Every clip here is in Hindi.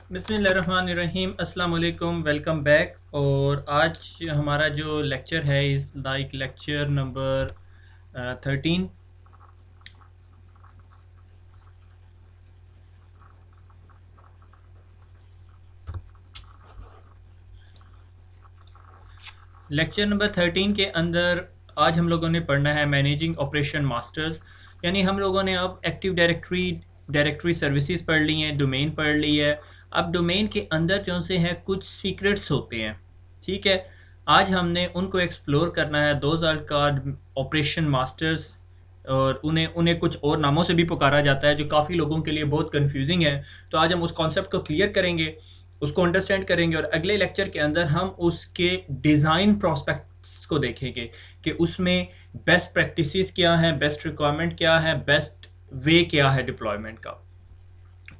बिस्मिल्लाहिर्रहमानिर्रहीम अस्सलाम वालेकुम, वेलकम बैक। और आज हमारा जो लेक्चर है इस like lecture number 13। Lecture number 13 के अंदर आज हम लोगों ने पढ़ना है मैनेजिंग ऑपरेशन मास्टर्स। यानी हम लोगों ने अब एक्टिव डायरेक्टरी सर्विसेज पढ़ ली हैं, डोमेन पढ़ ली है। अब डोमेन के अंदर जो से हैं कुछ सीक्रेट्स होते हैं, ठीक है। आज हमने उनको एक्सप्लोर करना है। Those are called operation masters, और उन्हें उन्हें कुछ और नामों से भी पुकारा जाता है जो काफ़ी लोगों के लिए बहुत कंफ्यूजिंग है। तो आज हम उस कॉन्सेप्ट को क्लियर करेंगे, उसको अंडरस्टैंड करेंगे, और अगले लेक्चर के अंदर हम उसके डिज़ाइन प्रोस्पेक्ट्स को देखेंगे कि उसमें बेस्ट प्रैक्टिसेस क्या हैं, बेस्ट रिक्वायरमेंट क्या है, बेस्ट वे क्या है डिप्लॉयमेंट का।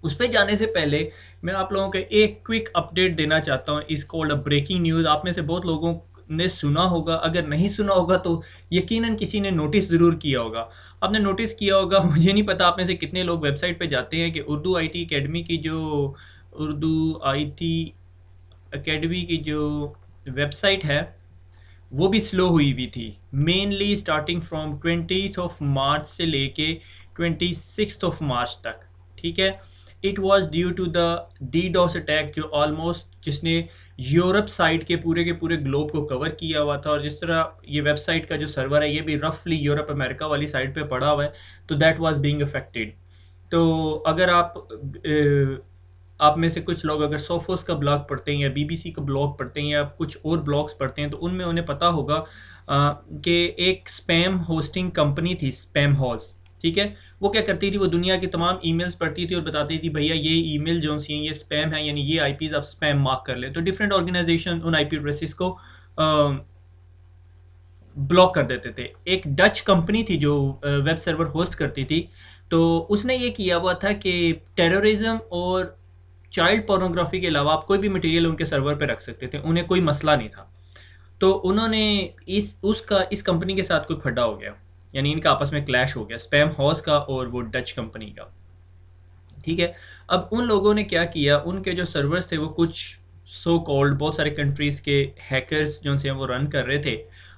उस पर जाने से पहले मैं आप लोगों को एक क्विक अपडेट देना चाहता हूँ। इस कॉल्ड अ ब्रेकिंग न्यूज़। आप में से बहुत लोगों ने सुना होगा, अगर नहीं सुना होगा तो यकीनन किसी ने नोटिस ज़रूर किया होगा। आपने नोटिस किया होगा, मुझे नहीं पता आप में से कितने लोग वेबसाइट पे जाते हैं कि उर्दू आईटी एकेडमी की जो उर्दू आईटी एकेडमी की जो वेबसाइट है वो भी स्लो हुई हुई थी। मेनली स्टार्टिंग फ्रॉम 20 मार्च से लेके 26 मार्च तक, ठीक है। It was due to the DDoS attack जो ऑलमोस्ट जिसने यूरोप साइड के पूरे ग्लोब को कवर किया हुआ था। और जिस तरह ये वेबसाइट का जो सर्वर है ये भी रफली यूरोप अमेरिका वाली साइड पे पड़ा हुआ है, तो दैट वाज बीइंग अफेक्टेड। तो अगर आप में से कुछ लोग अगर सोफोस का ब्लॉग पढ़ते हैं या बीबीसी का ब्लॉग पढ़ते हैं या कुछ और ब्लॉग्स पढ़ते हैं तो उनमें उन्हें पता होगा कि एक स्पैम होस्टिंग कंपनी थी, स्पैम हॉज, ठीक है। वो क्या करती थी, वो दुनिया की तमाम ईमेल्स पढ़ती थी और बताती थी भैया ये ईमेल जो सी हैं ये स्पैम है, यानी ये आईपीज आप स्पैम मार्क कर लें। तो डिफरेंट ऑर्गेनाइजेशन उन आईपी एड्रेसेस को ब्लॉक कर देते थे। एक डच कंपनी थी जो वेब सर्वर होस्ट करती थी, तो उसने ये किया हुआ था कि टेररिज्म और चाइल्ड पोर्नोग्राफी के अलावा आप कोई भी मटेरियल उनके सर्वर पे रख सकते थे, उन्हें कोई मसला नहीं था। तो उन्होंने इस कंपनी के साथ कोई फड्डा हो गया, यानी इनका आपस में क्लैश हो गया, स्पैम हाउस का और वो डच कंपनी का, ठीक है। अब उन लोगों ने क्या किया, उनके जो सर्वर्स थे वो कुछ सो कॉल्ड बहुत सारे कंट्रीज़ के हैकर्स जो से वो रन कर रहे थे,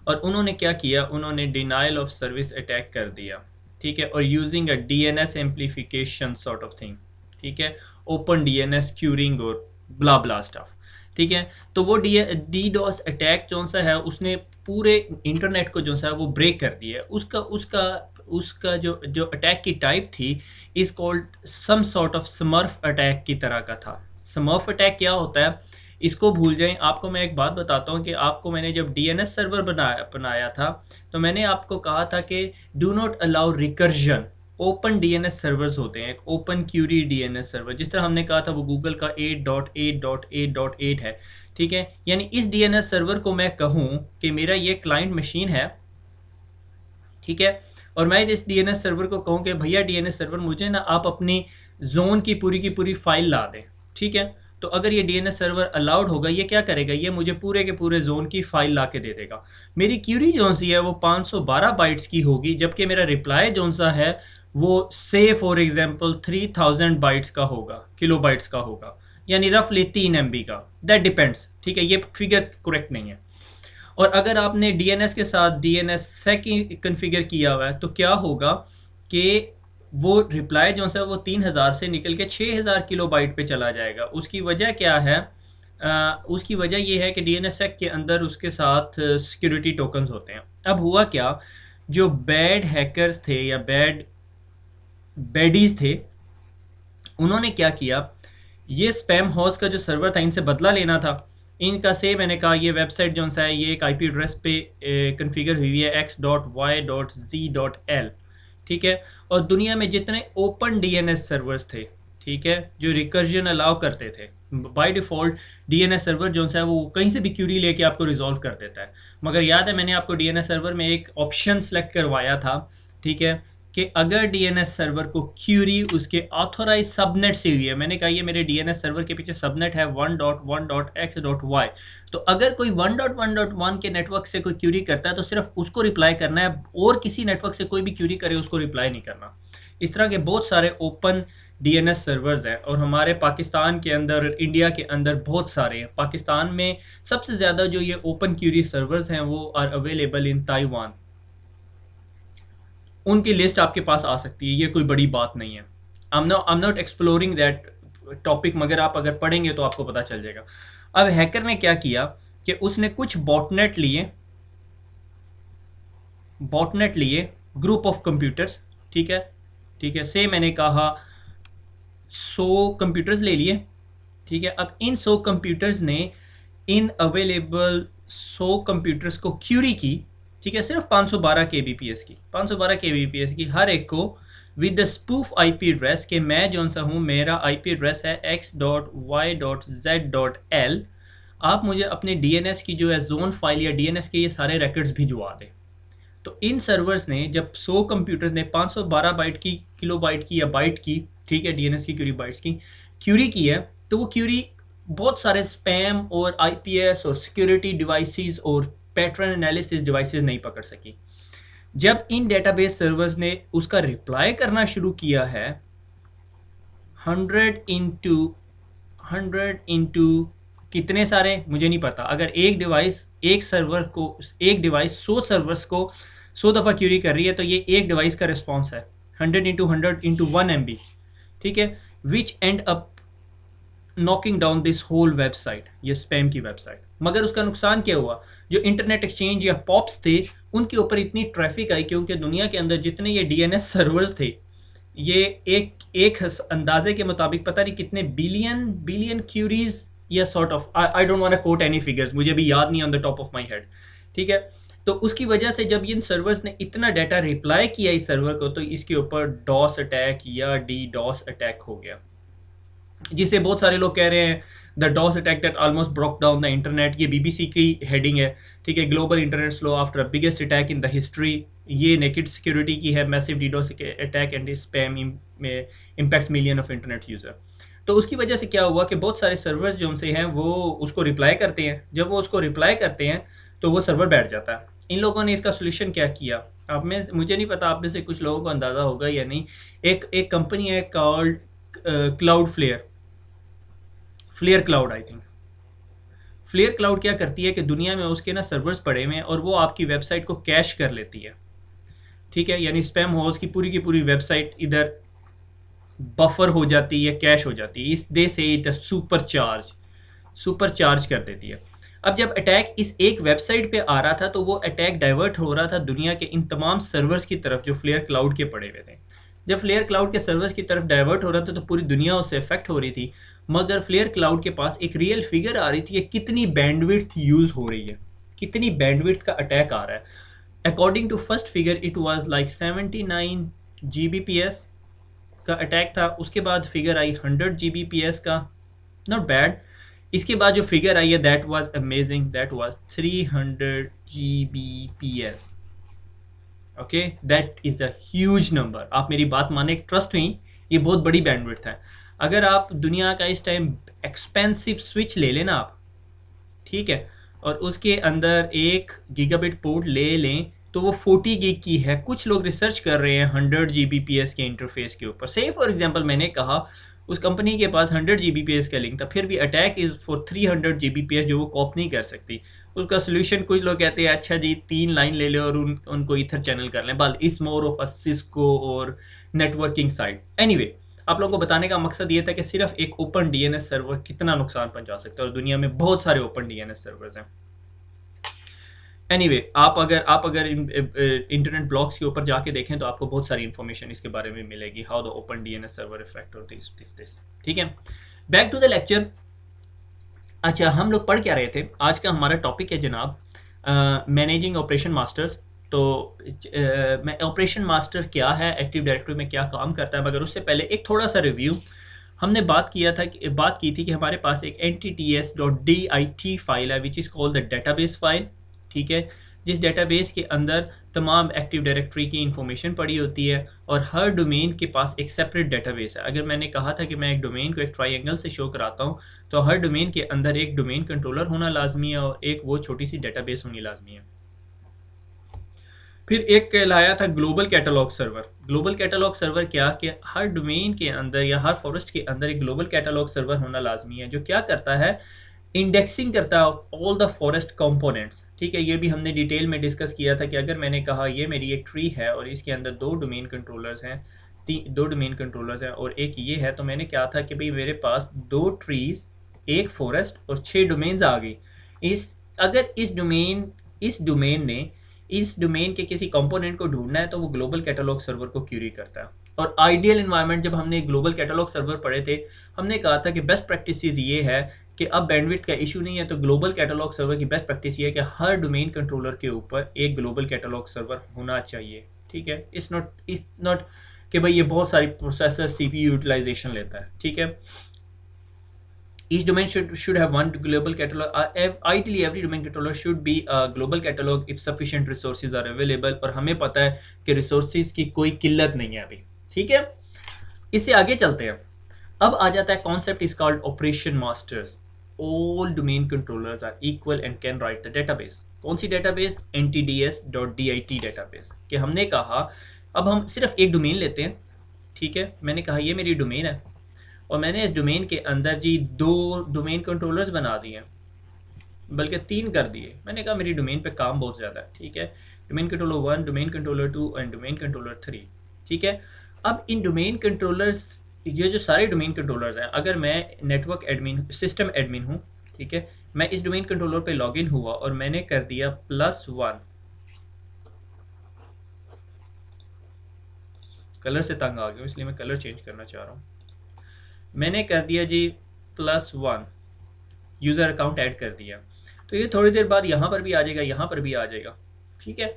और उन्होंने क्या किया, उन्होंने डिनाइल ऑफ सर्विस अटैक कर दिया, ठीक है। और using a DNS amplification sort of thing, ठीक है, ओपन डीएनएस क्यूरिंग और ब्ला ब्ला स्टफ, ठीक है। तो वो डी डॉस अटैक जो सा है उसने पूरे इंटरनेट को जो सा है वो ब्रेक कर दिया। उसका उसका उसका जो जो अटैक की टाइप थी is called some sort of smurf attack की तरह का था। स्मर्फ अटैक क्या होता है इसको भूल जाएं। आपको मैं एक बात बताता हूँ कि आपको मैंने जब डीएनएस सर्वर बनाया था तो मैंने आपको कहा था कि do not allow recursion. Open DNS servers होते हैं, एक ओपन क्यूरी डीएनएस सर्वर, जिस तरह हमने कहा था वो गूगल का 8.8.8.8 है, ठीक है। यानी इस डीएनएस सर्वर को मैं कहूँ कि मेरा ये क्लाइंट मशीन है, ठीक है, और मैं इस डीएनएस सर्वर को कहूँ कि भैया डीएनएस सर्वर मुझे ना आप अपनी जोन की पूरी फाइल ला दें, ठीक है। तो अगर ये डीएनएस सर्वर अलाउड होगा, ये क्या करेगा, ये मुझे पूरे के पूरे जोन की फाइल ला के दे देगा। मेरी क्यूरी जोन सी है वो 512 बाइट्स की होगी, जबकि मेरा रिप्लाई जोन सा है वो से फॉर एग्जाम्पल 3000 बाइट्स का होगा, किलो बाइट्स का होगा, यानी रफली 3 MB का। दैट डिपेंड्स, ठीक है, ये फिगर करेक्ट नहीं है। और अगर आपने डीएनएस के साथ डीएनएस सेक कन्फिगर किया हुआ है तो क्या होगा कि वो रिप्लाई जो है वो 3000 से निकल के 6000 किलो बाइट पे चला जाएगा। उसकी वजह क्या है, उसकी वजह ये है कि डीएनएस सेक के अंदर उसके साथ सिक्योरिटी टोकन्स होते हैं। अब हुआ क्या, जो बैड हैकर्स थे या बैडीज थे, उन्होंने क्या किया, ये स्पैम हाउस का जो सर्वर था इनसे बदला लेना था। इनका से मैंने कहा ये वेबसाइट जो सा है ये एक आईपी एड्रेस पे कन्फिगर हुई है x.y.z.l, ठीक है। और दुनिया में जितने ओपन डीएनएस सर्वर्स थे, ठीक है, जो रिकर्जन अलाउ करते थे, बाय डिफ़ॉल्ट डीएनएस सर्वर जो है वो कहीं से भी क्यूरी लेके आपको रिजॉल्व कर देता है। मगर याद है मैंने आपको डीएनएस सर्वर में एक ऑप्शन सेलेक्ट करवाया था, ठीक है, कि अगर डीएनएस सर्वर को क्यूरी उसके ऑथोराइज सबनेट से हुई है, मैंने कहा ये मेरे डीएनएस सर्वर के पीछे सबनेट है 1.1.x.y, तो अगर कोई 1.1.1 के नेटवर्क से कोई क्यूरी करता है तो सिर्फ उसको रिप्लाई करना है, और किसी नेटवर्क से कोई भी क्यूरी करे उसको रिप्लाई नहीं करना। इस तरह के बहुत सारे ओपन डीएनएस सर्वर्स हैं, और हमारे पाकिस्तान के अंदर, इंडिया के अंदर बहुत सारे हैं। पाकिस्तान में सबसे ज़्यादा जो ये ओपन क्यूरी सर्वर्स हैं वो आर अवेलेबल इन ताइवान। उनकी लिस्ट आपके पास आ सकती है, ये कोई बड़ी बात नहीं है। I am not exploring that topic, मगर आप अगर पढ़ेंगे तो आपको पता चल जाएगा। अब हैकर ने क्या किया कि उसने कुछ बॉटनेट लिए ग्रुप ऑफ कंप्यूटर्स, ठीक है, ठीक है, से मैंने कहा 100 कंप्यूटर्स ले लिए, ठीक है। अब इन 100 कंप्यूटर्स ने इन अवेलेबल 100 कंप्यूटर्स को क्यूरी की, ठीक है, सिर्फ 512 के बी पी एस की, 512 के बी पी एस की, हर एक को with the spoof I P address के मैं जौन सा हूँ, मेरा आई पी एड्रेस है x.y.z.l। आप मुझे अपने डी एन एस की जो है जोन फाइल या डी एन एस के ये सारे रिकॉर्ड्स भिजवा दें। तो इन सर्वर्स ने जब 100 कंप्यूटर्स ने 512 बाइट की, किलोबाइट की या बाइट की, ठीक है, डीएनएस की क्यूरी बाइट्स की क्यूरी की है, तो वो क्यूरी बहुत सारे स्पैम और आईपीएस और सिक्योरिटी डिवाइसेस और पैटर्न एनालिसिस डिवाइसेस नहीं पकड़ सकी। जब इन डेटाबेस सर्वर्स ने उसका रिप्लाई करना शुरू किया है 100 इंटू कितने सारे मुझे नहीं पता, अगर एक डिवाइस 100 सर्वर्स को 100 दफ़ा क्यूरी कर रही है तो ये एक डिवाइस का रिस्पॉन्स है 100 इंटू 100 इंटू 1 MB, ठीक है, which end up knocking down this whole website, ये स्पैम की वेबसाइट। मगर उसका नुकसान क्या हुआ, जो इंटरनेट एक्सचेंज या पॉप्स थे उनके ऊपर इतनी ट्रैफिक आई, क्योंकि दुनिया के अंदर जितने ये डीएनएस सर्वर्स थे, ये एक अंदाजे के मुताबिक पता नहीं कितने बिलियन क्यूरीज या sort of, I don't want to quote any figures, मुझे भी याद नहीं on the top of my head, ठीक है। तो उसकी वजह से जब इन सर्वर्स ने इतना डाटा रिप्लाई किया इस सर्वर को, तो इसके ऊपर डॉस अटैक या डी डॉस अटैक हो गया, जिसे बहुत सारे लोग कह रहे हैं the DoS attack that almost broke down the internet. ये बीबीसी की हेडिंग है, ठीक है, global internet slow after biggest attack in the history. ये नेकेड सिक्योरिटी की है, massive DDoS attack and spam में impact million of internet user. तो उसकी वजह से क्या हुआ कि बहुत सारे सर्वर्स जो उनसे हैं वो उसको रिप्लाई करते हैं, जब वो उसको रिप्लाई करते हैं तो वो सर्वर बैठ जाता है। इन लोगों ने इसका सोल्यूशन क्या किया, आप में मुझे नहीं पता, आप में से कुछ लोगों को अंदाज़ा होगा या नहीं। एक कंपनी है called Cloudflare cloud, I think flare cloud क्या करती है कि दुनिया में उसके ना सर्वर्स पड़े हुए हैं और वो आपकी वेबसाइट को कैश कर लेती है, ठीक है, यानी स्पैम होल्स की पूरी वेबसाइट इधर बफर हो जाती है, कैश हो जाती है, इस दे से इट सुपर चार्ज कर देती है। अब जब अटैक इस एक वेबसाइट पे आ रहा था तो वो अटैक डाइवर्ट हो रहा था दुनिया के इन तमाम सर्वर्स की तरफ जो फ्लेयर क्लाउड के पड़े हुए थे। जब फ्लेयर क्लाउड के सर्वर्स की तरफ डाइवर्ट हो रहा था तो पूरी दुनिया उससे इफेक्ट हो रही थी, मगर फ्लेयर क्लाउड के पास एक रियल फिगर आ रही थी कि कितनी बैंडविड्थ यूज़ हो रही है, कितनी बैंडविड्थ का अटैक आ रहा है। According to first figure it was like 79 Gbps का अटैक था, उसके बाद फिगर आई 100 Gbps का, नॉट बैड। इसके बाद जो फिगर आई है that was amazing, that was 300 Gbps। Okay, that is a huge number. आप मेरी बात माने, ट्रस्ट मी, ये बहुत बड़ी बैंडविड्थ है। अगर आप दुनिया का इस टाइम एक्सपेंसिव स्विच ले लेना आप, ठीक है, और उसके अंदर 1 गीगाबिट पोर्ट ले लें तो वो 40 गिग की है। कुछ लोग रिसर्च कर रहे हैं 100 Gbps के इंटरफेस के ऊपर। से फॉर एग्जांपल मैंने कहा उस कंपनी के पास 100 Gbps का लिंक था, फिर भी अटैक इज़ फॉर 300 Gbps जो वो कॉप नहीं कर सकती। उसका सोल्यूशन कुछ लोग कहते हैं अच्छा जी 3 लाइन ले लो और उनको ईथर चैनल कर लें, बल इस मोर ऑफ अ सिस्को और नेटवर्किंग साइट। एनीवे, आप लोगों को बताने का मकसद ये था कि सिर्फ एक ओपन डीएनएस सर्वर कितना नुकसान पहुंचा सकता है, और दुनिया में बहुत सारे ओपन डीएनएस सर्वर्स हैं। एनीवे, आप अगर इंटरनेट ब्लॉग्स के ऊपर जाके देखें तो आपको बहुत सारी इन्फॉर्मेशन इसके बारे में मिलेगी, how the open DNS server effect और दिस, ठीक है। Back to the lecture. अच्छा, हम लोग पढ़ क्या रहे थे? आज का हमारा टॉपिक है जनाब मैनेजिंग ऑपरेशन मास्टर्स। तो मैं ऑपरेशन मास्टर क्या है, एक्टिव डायरेक्टरी में क्या काम करता है, मगर उससे पहले एक थोड़ा सा रिव्यू। हमने बात की थी कि हमारे पास एक NTTS.dit फाइल है which is called the database file, ठीक है, जिस डेटाबेस के अंदर तमाम एक्टिव डायरेक्टरी की इंफॉर्मेशन पड़ी होती है और हर डोमेन के पास एक सेपरेट डेटाबेस है। अगर मैंने कहा था कि मैं एक डोमेन को एक ट्रायंगल से शो कराता हूँ, तो हर डोमेन के अंदर एक डोमेन कंट्रोलर होना लाजमी है और एक वो छोटी सी डेटाबेस होनी लाजमी है। फिर एक कहलाया था global catalogue server. Global catalogue server क्या कि हर डोमेन के अंदर या हर फॉरेस्ट के अंदर एक ग्लोबल कैटलॉग सर्वर होना लाजमी है, जो क्या करता है, इंडेक्सिंग करता है ऑल द फॉरेस्ट कंपोनेंट्स। ठीक है, ये भी हमने डिटेल में डिस्कस किया था कि अगर मैंने कहा ये मेरी एक ट्री है और इसके अंदर दो डोमेन कंट्रोलर्स हैं, दो डोमेन कंट्रोलर्स हैं और एक ये है, तो मैंने क्या था कि भाई मेरे पास दो ट्रीज, एक फॉरेस्ट और 6 डोमेन्स आ गई। इस अगर इस डोमेन के किसी कंपोनेंट को ढूंढना है तो वो ग्लोबल कैटलॉग सर्वर को क्यूरी करता है। और आइडियल इन्वायरमेंट, जब हमने ग्लोबल कैटलॉग सर्वर पढ़े थे, हमने कहा था कि बेस्ट प्रैक्टिस ये है कि अब बैंडविड्थ का इशू नहीं है, तो ग्लोबल कैटलॉग सर्वर की बेस्ट प्रैक्टिस ये है कि हर डोमेन कंट्रोलर के ऊपर एक ग्लोबल कैटलॉग सर्वर होना चाहिए। ठीक है, इट्स नॉट कि भाई ये बहुत सारी प्रोसेसर सीपीयू यूटिलाइजेशन लेता है। ठीक है, each domain should have one global catalog. Ideally every domain controller should be a global catalog if sufficient resources are available, और हमें पता है कि resources की कोई किल्लत नहीं है अभी। ठीक है, इससे आगे चलते हैं। अब आ जाता है concept is called operation masters. All domain controllers are equal and can write the database. कौन सी डेटाबेस? ntds.dit database. कि हमने कहा अब हम सिर्फ एक डोमेन लेते हैं। ठीक है, मैंने कहा ये मेरी डोमेन है और मैंने इस डोमेन के अंदर जी दो डोमेन कंट्रोलर्स बना दिए, बल्कि 3 कर दिए। मैंने कहा मेरी डोमेन पे काम बहुत ज़्यादा है। ठीक है, domain controller 1, domain controller 2 and domain controller 3। ठीक है, अब इन डोमेन कंट्रोलर्स, ये जो सारे डोमेन कंट्रोलर्स हैं, अगर मैं नेटवर्क एडमिन, सिस्टम एडमिन हूँ, ठीक है, मैं इस डोमेन कंट्रोलर पे लॉगिन हुआ और मैंने कर दिया +1। कलर से तंग आ गया इसलिए मैं कलर चेंज करना चाह रहा हूँ। मैंने कर दिया जी +1 यूज़र अकाउंट ऐड कर दिया, तो ये थोड़ी देर बाद यहाँ पर भी आ जाएगा, यहाँ पर भी आ जाएगा। ठीक है,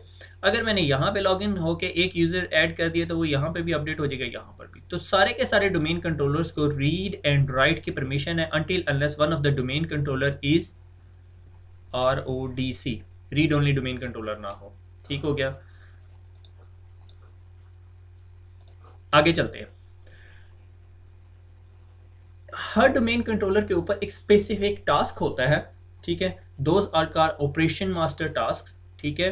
अगर मैंने यहाँ पे लॉगिन होके एक यूज़र ऐड कर दिया तो वो यहाँ पे भी अपडेट हो जाएगा, यहाँ पर भी। तो सारे के सारे डोमेन कंट्रोलर्स को रीड एंड राइट की परमिशन है until unless one of the domain controller is RODC, read only domain controller ना हो। ठीक हो गया, आगे चलते हैं। हर डोमेन कंट्रोलर के ऊपर एक स्पेसिफिक टास्क होता है। ठीक है, those are called operation master task. ठीक है,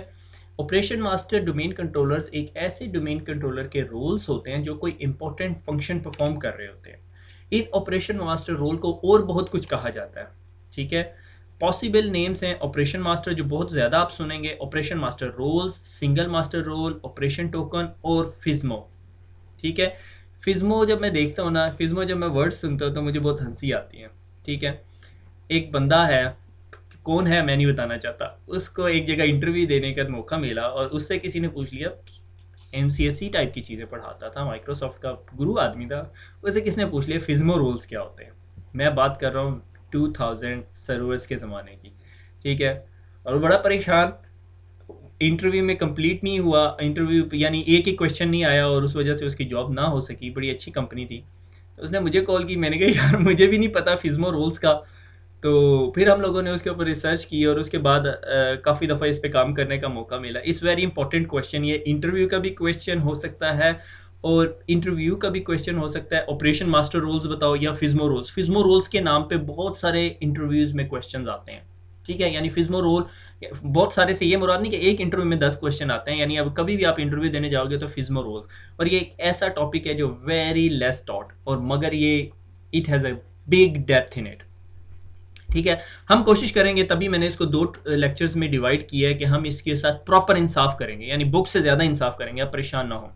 ऑपरेशन मास्टर डोमेन कंट्रोलर्स एक ऐसे डोमेन कंट्रोलर के रोल्स होते हैं जो कोई इंपॉर्टेंट फंक्शन परफॉर्म कर रहे होते हैं। इन ऑपरेशन मास्टर रोल को और बहुत कुछ कहा जाता है। ठीक है, पॉसिबल नेम्स हैं ऑपरेशन मास्टर जो बहुत ज़्यादा आप सुनेंगे: operation master roles, single master role, operation token और फिज्मो। ठीक है, फिज्मो जब मैं देखता हूँ ना, फिज्मो जब मैं वर्ड सुनता हूँ तो मुझे बहुत हंसी आती है। ठीक है, एक बंदा है, कौन है मैं नहीं बताना चाहता, उसको एक जगह इंटरव्यू देने का मौका मिला और उससे किसी ने पूछ लिया, MCSE टाइप की चीज़ें पढ़ाता था, माइक्रोसॉफ्ट का गुरु आदमी था, उससे किसने पूछ लिया फिज्मो रोल्स क्या होते हैं। मैं बात कर रहा हूँ 2000 सर्वर्स के ज़माने की। ठीक है, और बड़ा परेशान, इंटरव्यू में कंप्लीट नहीं हुआ, इंटरव्यू यानी एक ही क्वेश्चन नहीं आया और उस वजह से उसकी जॉब ना हो सकी। बड़ी अच्छी कंपनी थी, तो उसने मुझे कॉल की। मैंने कहा यार मुझे भी नहीं पता फिज्मो रोल्स का। तो फिर हम लोगों ने उसके ऊपर रिसर्च की और उसके बाद काफ़ी दफ़ा इस पे काम करने का मौका मिला। इस वेरी इंपॉर्टेंट क्वेश्चन, ये इंटरव्यू का भी क्वेश्चन हो सकता है और इंटरव्यू का भी क्वेश्चन हो सकता है। ऑपरेशन मास्टर रोल्स बताओ या फिज्मो रोल्स। फिज्मो रोल्स के नाम पे बहुत सारे इंटरव्यूज़ में क्वेश्चन आते हैं। ठीक है, यानी फिज्मो रोल बहुत सारे से ये मुराद नहीं कि एक इंटरव्यू में 10 क्वेश्चन आते हैं, यानी अब कभी भी आप इंटरव्यू देने जाओगे तो फिज्मो रोल। और ये एक ऐसा टॉपिक है जो वेरी लेस टॉट, और मगर ये it has a big depth in it. ठीक है, हम कोशिश करेंगे, तभी मैंने इसको 2 लेक्चर्स में डिवाइड किया है कि हम इसके साथ प्रॉपर इंसाफ करेंगे, यानी बुक से ज़्यादा इंसाफ करेंगे, आप परेशान ना हो।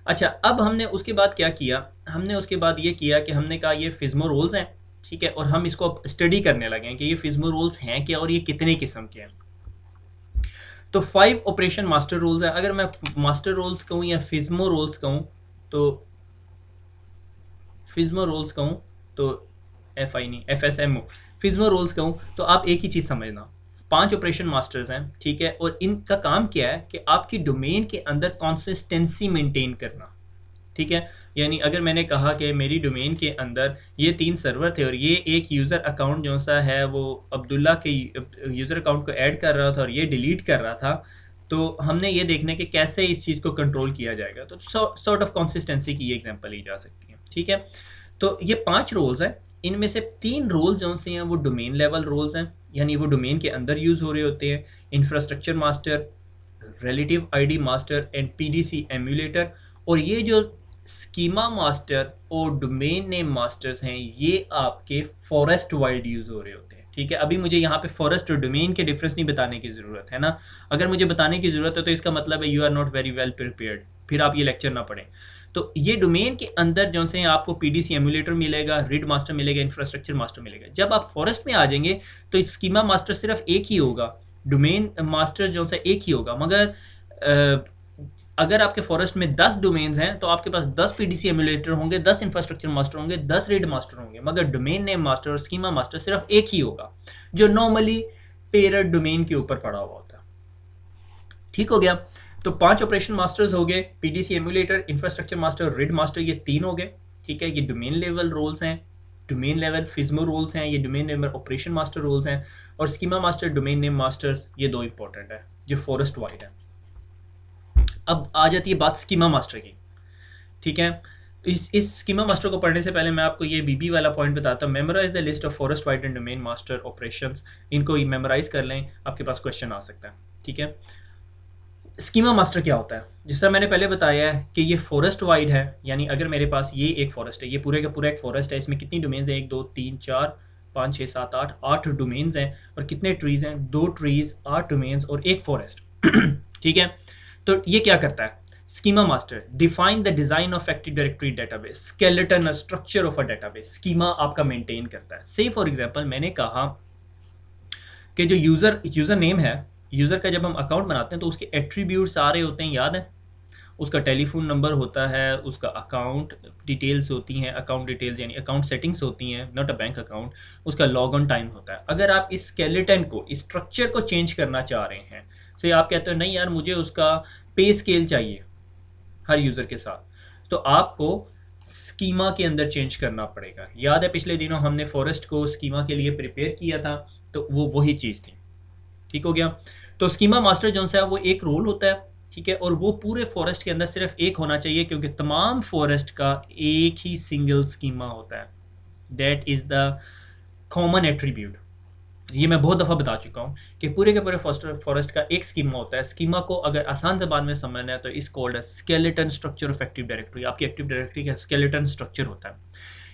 अच्छा, अब हमने उसके बाद क्या किया, हमने उसके बाद ये किया कि हमने कहा ये फिज्मो रोल्स हैं। ठीक है, और हम इसको स्टडी करने लगे हैं कि ये फिज्मो रोल्स हैं क्या और ये कितने किस्म के हैं। तो 5 ऑपरेशन मास्टर रोल्स हैं। अगर मैं मास्टर रोल्स कहूँ या फिज्मो रोल्स कहूँ तो फिज्मो रोल्स कहूँ तो FI नहीं, FSMO, फिज्मो रोल्स कहूँ तो आप एक ही चीज़ समझना, 5 ऑपरेशन मास्टर्स हैं। ठीक है, और इनका काम क्या है कि आपकी डोमेन के अंदर कंसिस्टेंसी मेंटेन करना। ठीक है, यानी अगर मैंने कहा कि मेरी डोमेन के अंदर ये 3 सर्वर थे और ये एक यूज़र अकाउंट जो सा है वो अब्दुल्ला के यूज़र अकाउंट को ऐड कर रहा था और ये डिलीट कर रहा था, तो हमने ये देखना कि कैसे इस चीज़ को कंट्रोल किया जाएगा। तो सॉर्ट ऑफ कंसिस्टेंसी की एग्जांपल ली जा सकती है। ठीक है, तो ये 5 रोल्स हैं, इनमें से 3 रोल्स जो से हैं वो डोमेन लेवल रोल्स हैं, यानी वो डोमेन के अंदर यूज़ हो रहे होते हैं। Infrastructure master, relative ID master and PDC emulator. और ये जो स्कीमा मास्टर और डोमेन नेम मास्टर्स हैं, ये आपके फॉरेस्ट वाइड यूज हो रहे होते हैं। ठीक है, अभी मुझे यहाँ पे फॉरेस्ट और डोमेन के डिफरेंस नहीं बताने की ज़रूरत है ना। अगर मुझे बताने की ज़रूरत है तो इसका मतलब है you are not very well prepared, फिर आप ये लेक्चर ना पढ़ें। तो ये डोमेन के अंदर जो से आपको पीडीसी एम्यूलेटर मिलेगा, रीड मास्टर मिलेगा, इंफ्रास्ट्रक्चर मास्टर मिलेगा। जब आप फॉरेस्ट में आ जाएंगे तो स्कीमा मास्टर सिर्फ एक ही होगा, डोमेन मास्टर जो सा एक ही होगा। मगर अगर आपके फॉरेस्ट में 10 डोमेन्स हैं तो आपके पास 10 पीडीसी एम्यूलेटर होंगे, 10 इंफ्रास्ट्रक्चर मास्टर होंगे, 10 रीड मास्टर होंगे। मगर डोमेन नेम मास्टर और स्कीमा मास्टर सिर्फ एक ही होगा, जो नॉर्मली पेयर डोमेन के ऊपर पड़ा हुआ होता है। ठीक हो गया। तो 5 ऑपरेशन मास्टर्स हो गए, PDC emulator, infrastructure master, RID master, ये 3 हो गए। ठीक है, ये डोमेन लेवल रोल्स हैं, डोमेन लेवल फिज्मो रोल्स हैं, ये domain level operation master roles हैं। और schema master, domain name masters, ये 2 इंपॉर्टेंट है जो फॉरेस्ट वाइड है। अब आ जाती है बात स्कीमा मास्टर की। ठीक है, इस स्कीमा मास्टर को पढ़ने से पहले मैं आपको ये बीबी वाला पॉइंट बताता हूँ, memorize the list of forest wide and domain master operations. इनको मेमोराइज कर लें, आपके पास क्वेश्चन आ सकता है। ठीक है, स्कीमा मास्टर क्या होता है? जिस तरह मैंने पहले बताया है कि ये फॉरेस्ट वाइड है, यानी अगर मेरे पास ये एक फॉरेस्ट है, ये पूरे का पूरा एक फॉरेस्ट है, इसमें कितनी डोमेन्स हैं? 1 2 3 4 5 6 7 8 डोमेन्स हैं। और कितने ट्रीज हैं? 2 ट्रीज, 8 डोमेन्स और एक फॉरेस्ट। ठीक है, तो ये क्या करता है schema master? Define the design of active directory database, skeleton structure of a database. Schema आपका मेंटेन करता है। से फॉर एग्जांपल मैंने कहा कि जो यूजर नेम है, यूजर का जब हम अकाउंट बनाते हैं तो उसके एट्रीब्यूट सारे होते हैं, याद है? उसका टेलीफोन नंबर होता है, उसका अकाउंट डिटेल्स होती हैं, अकाउंट डिटेल्स यानी अकाउंट सेटिंग्स होती हैं, नॉट अ बैंक अकाउंट। उसका लॉग ऑन टाइम होता है। अगर आप इस स्केलेटन को, इस स्ट्रक्चर को चेंज करना चाह रहे हैं, से आप कहते हो नहीं यार मुझे उसका पे स्केल चाहिए हर यूज़र के साथ, तो आपको स्कीमा के अंदर चेंज करना पड़ेगा। याद है पिछले दिनों हमने फॉरेस्ट को स्कीमा के लिए प्रिपेयर किया था, तो वो वही चीज़ थी। ठीक हो गया। तो स्कीमा मास्टर जो है वो एक रोल होता है। ठीक है, और वो पूरे फॉरेस्ट के अंदर सिर्फ एक होना चाहिए, क्योंकि तमाम फॉरेस्ट का एक ही सिंगल स्कीमा होता है। That is the common attribute. ये मैं बहुत दफ़ा बता चुका हूँ कि पूरे के पूरे फॉरेस्ट का एक स्कीमा होता है। स्कीमा को अगर आसान ज़बान में समझना है तो इस कॉल्ड है skeleton structure of active directory. आपकी एक्टिव डायरेक्टरी का स्केलेटन स्ट्रक्चर होता है।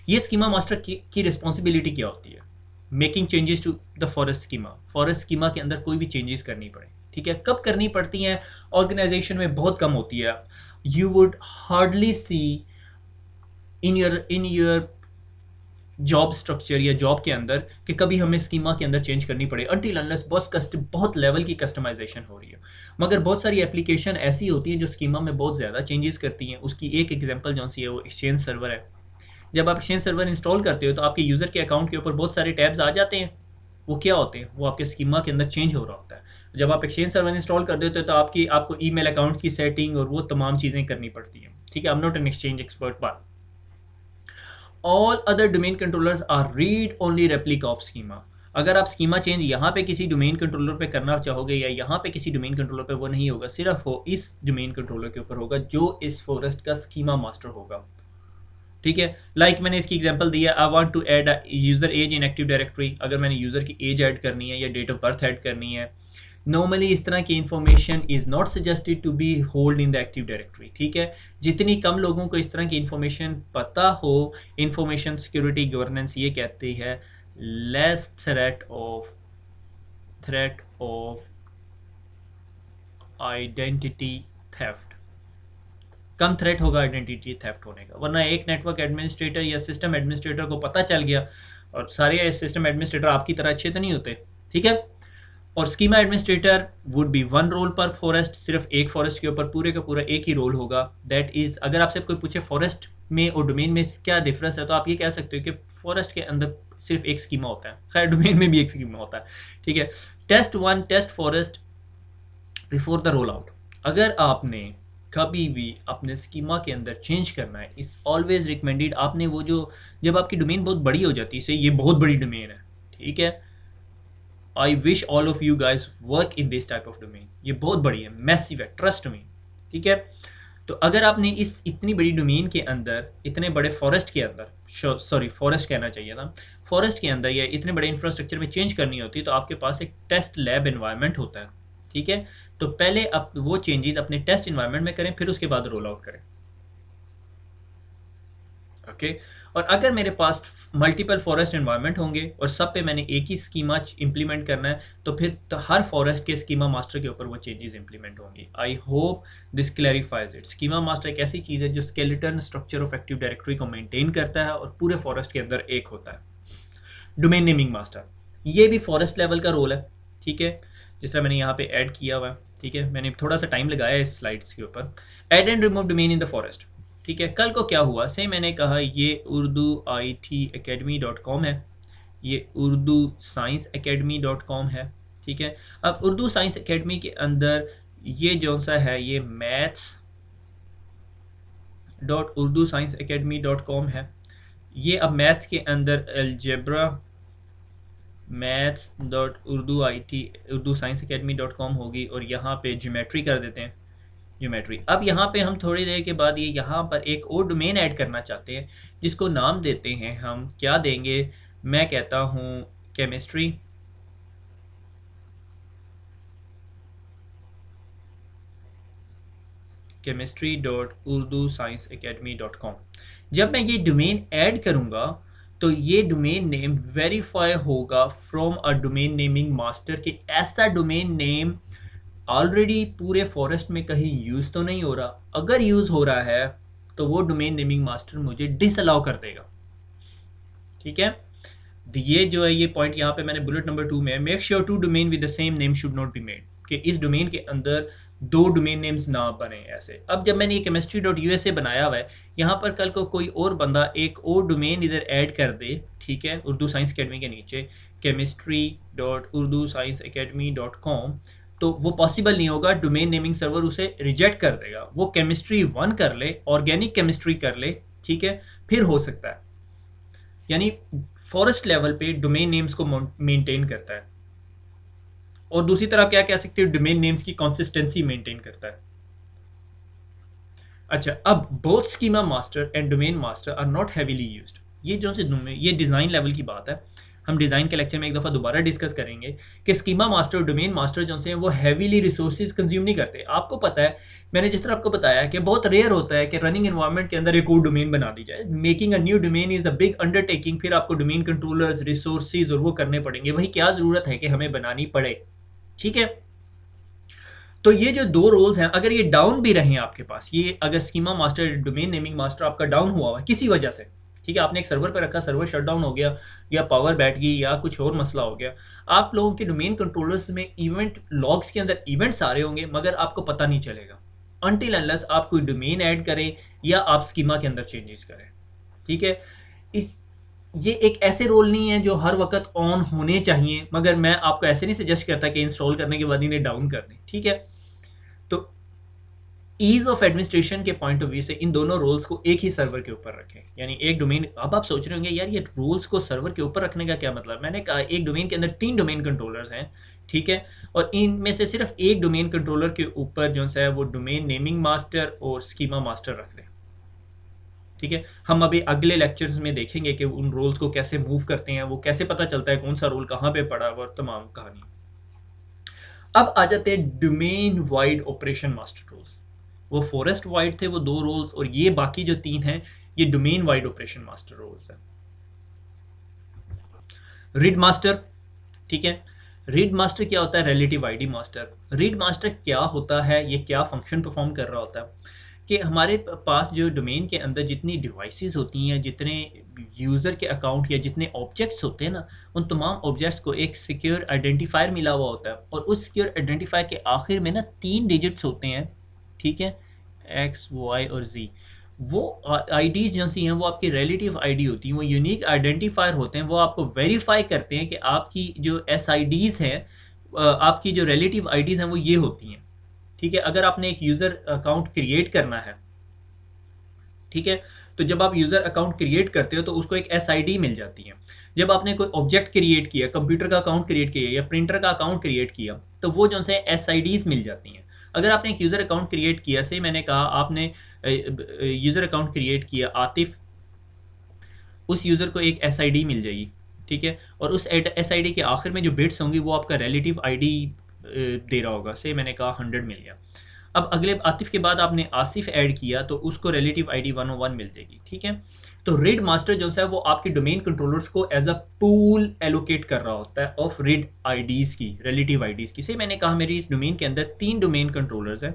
ये स्कीमा मास्टर की रिस्पॉन्सिबिलिटी क्या होती है? Making changes to the forest schema. Forest schema के अंदर कोई भी चेंजेस करनी पड़े। ठीक है, कब करनी पड़ती हैं? ऑर्गेनाइजेशन में बहुत कम होती है। You would hardly see in your job structure या जॉब के अंदर कि कभी हमें स्कीमा के अंदर चेंज करनी पड़े, अनटिल अनलेस बहुत लेवल की कस्टमाइजेशन हो रही है। मगर बहुत सारी एप्लीकेशन ऐसी होती हैं जो स्कीमा में बहुत ज़्यादा चेंजेस करती हैं। उसकी एक एग्जांपल जो सी है वो एक्सचेंज सर्वर है। जब आप एक्सचेंज सर्वर इंस्टॉल करते हो तो आपके यूज़र के अकाउंट के ऊपर बहुत सारे टैब्स आ जाते हैं। वो क्या होते हैं? वो आपके स्कीमा के अंदर चेंज हो रहा होता है। जब आप एक्सचेंज सर्वर इंस्टॉल कर देते हो तो आपको ईमेल अकाउंट्स की सेटिंग और वो तमाम चीज़ें करनी पड़ती हैं। ठीक है, I am not an exchange expert, but all other domain controllers are read only replica of schema. अगर आप स्कीमा चेंज यहाँ पे किसी डोमेन कंट्रोलर पे करना चाहोगे या यहाँ पे किसी डोमेन कंट्रोलर पे, वो नहीं होगा, सिर्फ वो इस डोमेन कंट्रोलर के ऊपर होगा जो इस फॉरेस्ट का स्कीमा मास्टर होगा। ठीक है, लाइक मैंने इसकी एग्जांपल दी है, I want to add user as in active directory. अगर मैंने यूज़र की एज ऐड करनी है या डेट ऑफ बर्थ ऐड करनी है, नॉर्मली इस तरह की information is not suggested to be hold in the active directory. ठीक है, जितनी कम लोगों को इस तरह की इन्फॉर्मेशन पता हो, इंफॉर्मेशन सिक्योरिटी गवर्नेंस ये कहती है less threat of identity theft. Come threat होगा आइडेंटिटी थेफ्ट होने का। वरना एक नेटवर्क एडमिनिस्ट्रेटर या सिस्टम एडमिनिस्ट्रेटर को पता चल गया, और सारे सिस्टम एडमिनिस्ट्रेटर आपकी तरह अच्छे तो नहीं होते। ठीक है, और schema administrator would be one role per forest. सिर्फ एक फॉरेस्ट के ऊपर पूरे का पूरा एक ही रोल होगा। दैट इज, अगर आपसे कोई पूछे फॉरेस्ट में और डोमेन में क्या डिफरेंस है, तो आप ये कह सकते हो कि फॉरेस्ट के अंदर सिर्फ एक स्कीमा होता है, खैर डोमेन में भी एक स्कीमा होता है। ठीक है, test forest before the roll out. अगर आपने कभी भी अपने स्कीमा के अंदर चेंज करना है, इस ऑलवेज रिकमेंडेड। आपने वो जो जब आपकी डोमेन बहुत बड़ी हो जाती है, से ये बहुत बड़ी डोमेन है, ठीक है, I wish all of you guys work in this type of domain. ये बहुत बड़ी है, मैसिव है, ट्रस्ट मी। ठीक है, तो अगर आपने इस इतनी बड़ी डोमेन के अंदर, इतने बड़े फॉरेस्ट के अंदर, सॉरी फॉरेस्ट कहना चाहिए था, फॉरेस्ट के अंदर या इतने बड़े इंफ्रास्ट्रक्चर में चेंज करनी होती है, तो आपके पास एक टेस्ट लैब एनवायरनमेंट होता है। ठीक है, तो पहले आप वो चेंजेस अपने टेस्ट इन्वायरमेंट में करें, फिर उसके बाद रोल आउट करें। ओके, और अगर मेरे पास मल्टीपल फॉरेस्ट एनवायरनमेंट होंगे और सब पे मैंने एक ही स्कीमा इंप्लीमेंट करना है, तो फिर तो हर फॉरेस्ट के स्कीमा मास्टर के ऊपर वो चेंजेस इंप्लीमेंट होंगी। I hope this clarifies it. Schema master एक ऐसी चीज़ है जो skeleton structure of active directory को मेंटेन करता है और पूरे फॉरेस्ट के अंदर एक होता है। डोमेन नेमिंग मास्टर, ये भी फॉरेस्ट लेवल का रोल है, ठीक है, जिस तरह मैंने यहाँ पे ऐड किया हुआ है। ठीक है, मैंने थोड़ा सा टाइम लगाया है इस स्लाइड्स के ऊपर। Add and remove domain in the forest. ठीक है, कल को क्या हुआ, से मैंने कहा ये उर्दू IT academy.com है, ये उर्दू साइंस academy.com है। ठीक है, अब उर्दू साइंस एकेडमी के अंदर ये जो सा है ये maths.urdu-science-academy.com है। ये अब मैथ्स के अंदर अलजेब्रा maths.urdu-science-academy.com होगी, और यहाँ पे ज्योमेट्री कर देते हैं, ज्योमेट्री। अब यहाँ पे हम थोड़ी देर के बाद ये यहाँ पर एक और डोमेन ऐड करना चाहते हैं, जिसको नाम देते हैं हम, क्या देंगे, मैं कहता हूँ केमिस्ट्री। chemistry.urdu-science-academy.com। जब मैं ये डोमेन ऐड करूँगा तो ये डोमेन नेम वेरीफाई होगा from a domain naming master के ऐसा डोमेन नेम ऑलरेडी पूरे फॉरेस्ट में कहीं यूज़ तो नहीं हो रहा। अगर यूज़ हो रहा है तो वो डोमेन नेमिंग मास्टर मुझे डिसअलाउ कर देगा। ठीक है, ये जो है ये पॉइंट यहाँ पे मैंने बुलेट नंबर 2 में, make sure two domain with the same name should not be made, कि इस डोमेन के अंदर दो डोमेन नेम्स ना बने ऐसे। अब जब मैंने ये chemistry.usa बनाया हुआ है, यहाँ पर कल को कोई और बंदा एक और डोमेन इधर ऐड कर दे, ठीक है, उर्दू साइंस अकेडमी के नीचे chemistry.urdu-science-academy.com, तो वो पॉसिबल नहीं होगा, डोमेन नेमिंग सर्वर उसे रिजेक्ट कर देगा। वो केमिस्ट्री 1 कर ले, ऑर्गेनिक केमिस्ट्री कर ले, ठीक है, फिर हो सकता है। यानी फॉरेस्ट लेवल पे डोमेन नेम्स को मेंटेन करता है, और दूसरी तरफ क्या कह सकते हो, डोमेन नेम्स की कंसिस्टेंसी मेंटेन करता है। अच्छा, अब both schema master and domain master are not heavily used. ये जो से ये डिज़ाइन लेवल की बात है, हम डिज़ाइन के लेक्चर में एक दफ़ा दोबारा डिस्कस करेंगे कि स्कीमा मास्टर और डोमेन मास्टर जो से वो हैवीली रिसोर्सेज कंज्यूम नहीं करते। आपको पता है, मैंने जिस तरह आपको बताया कि बहुत रेयर होता है कि रनिंग एनवायरनमेंट के अंदर एक और डोमेन बना दी जाए। Making a new domain is a big undertaking, फिर आपको डोमेन कंट्रोलर्स, रिसोर्सेज और वो करने पड़ेंगे। वही क्या ज़रूरत है कि हमें बनानी पड़े। ठीक है, तो ये जो दो रोल्स हैं, अगर ये डाउन भी रहे आपके पास, ये अगर schema master, domain naming master आपका डाउन हुआ है किसी वजह से, ठीक है, आपने एक सर्वर पर रखा, सर्वर शट डाउन हो गया, या पावर बैठ गई, या कुछ और मसला हो गया, आप लोगों के डोमेन कंट्रोलर्स में इवेंट लॉग्स के अंदर इवेंट्स आ रहे होंगे, मगर आपको पता नहीं चलेगा अनटिल अनलेस आप कोई डोमेन ऐड करें या आप स्कीमा के अंदर चेंजेस करें। ठीक है, इस ये एक ऐसे रोल नहीं है जो हर वक्त ऑन होने चाहिए, मगर मैं आपको ऐसे नहीं सजेस्ट करता कि इंस्टॉल करने के बाद इन्हें डाउन कर दें। ठीक है, तो ईज ऑफ एडमिनिस्ट्रेशन के पॉइंट ऑफ व्यू से इन दोनों रोल्स को एक ही सर्वर के ऊपर रखें, यानी एक डोमेन। अब आप सोच रहे होंगे यार ये रोल्स को सर्वर के ऊपर रखने का क्या मतलब। मैंने कहा एक डोमेन के अंदर 3 डोमेन कंट्रोलर्स हैं, ठीक है, और इनमें से सिर्फ एक डोमेन कंट्रोलर के ऊपर जो है वो डोमेन नेमिंग मास्टर और स्कीमा मास्टर रख लें। ठीक है, हम अभी अगले लेक्चर्स में देखेंगे कि उन रोल्स को कैसे मूव करते हैं, वो कैसे पता चलता है कौन सा रोल कहाँ पे पड़ा है, और तमाम कहानी। अब आ जाते हैं domain wide operation master roles. वो फॉरेस्ट वाइड थे वो 2 रोल्स, और ये बाकी जो 3 हैं ये domain wide operation master roles हैं। रीड मास्टर, ठीक है, रीड मास्टर क्या होता है, relative ID master. RID master क्या होता है, ये क्या फंक्शन परफॉर्म कर रहा होता है कि हमारे पास जो डोमेन के अंदर जितनी डिवाइसेस होती हैं, जितने यूज़र के अकाउंट या जितने ऑब्जेक्ट्स होते हैं ना, उन तमाम ऑब्जेक्ट्स को एक सिक्योर आइडेंटिफायर मिला हुआ होता है, और उस सिक्योर आइडेंटिफायर के आखिर में ना 3 डिजिट्स होते हैं, ठीक है, X, Y और Z। वो आईडीज जो सी हैं वो आपकी रिलेटिव आईडी होती हैं, वो यूनिक आइडेंटिफायर होते हैं, वो आपको वेरीफाई करते हैं कि आपकी जो SIDs हैं, आपकी जो रिलेटिव आईडीज हैं वो ये होती हैं। ठीक है, अगर आपने एक यूज़र अकाउंट क्रिएट करना है, ठीक है, तो जब आप यूज़र अकाउंट क्रिएट करते हो तो उसको एक SID मिल जाती है। जब आपने कोई ऑब्जेक्ट क्रिएट किया, कंप्यूटर का अकाउंट क्रिएट किया या प्रिंटर का अकाउंट क्रिएट किया, तो वो जो है SIDs मिल जाती हैं। अगर आपने एक यूज़र अकाउंट क्रिएट किया, से मैंने कहा आपने यूज़र अकाउंट क्रिएट किया आतिफ, उस यूज़र को एक SID मिल जाएगी, ठीक है, और उस SID के आखिर में जो बिट्स होंगी वो आपका रिलेटिव आईडी दे रहा होगा। से मैंने कहा 100 मिल गया। अब अगले आतिफ के बाद आपने आसिफ ऐड किया तो उसको रिलेटिव आईडी 101 मिल जाएगी, ठीक है। तो रीड मास्टर जो है वो आपके डोमेन कंट्रोलर्स को एज अ पूल एलोकेट कर रहा होता है ऑफ रीड आईडीज़ की, रिलेटिव आईडीज़ की। से मैंने कहा मेरी इस डोमेन के अंदर 3 डोमेन कंट्रोलर्स हैं,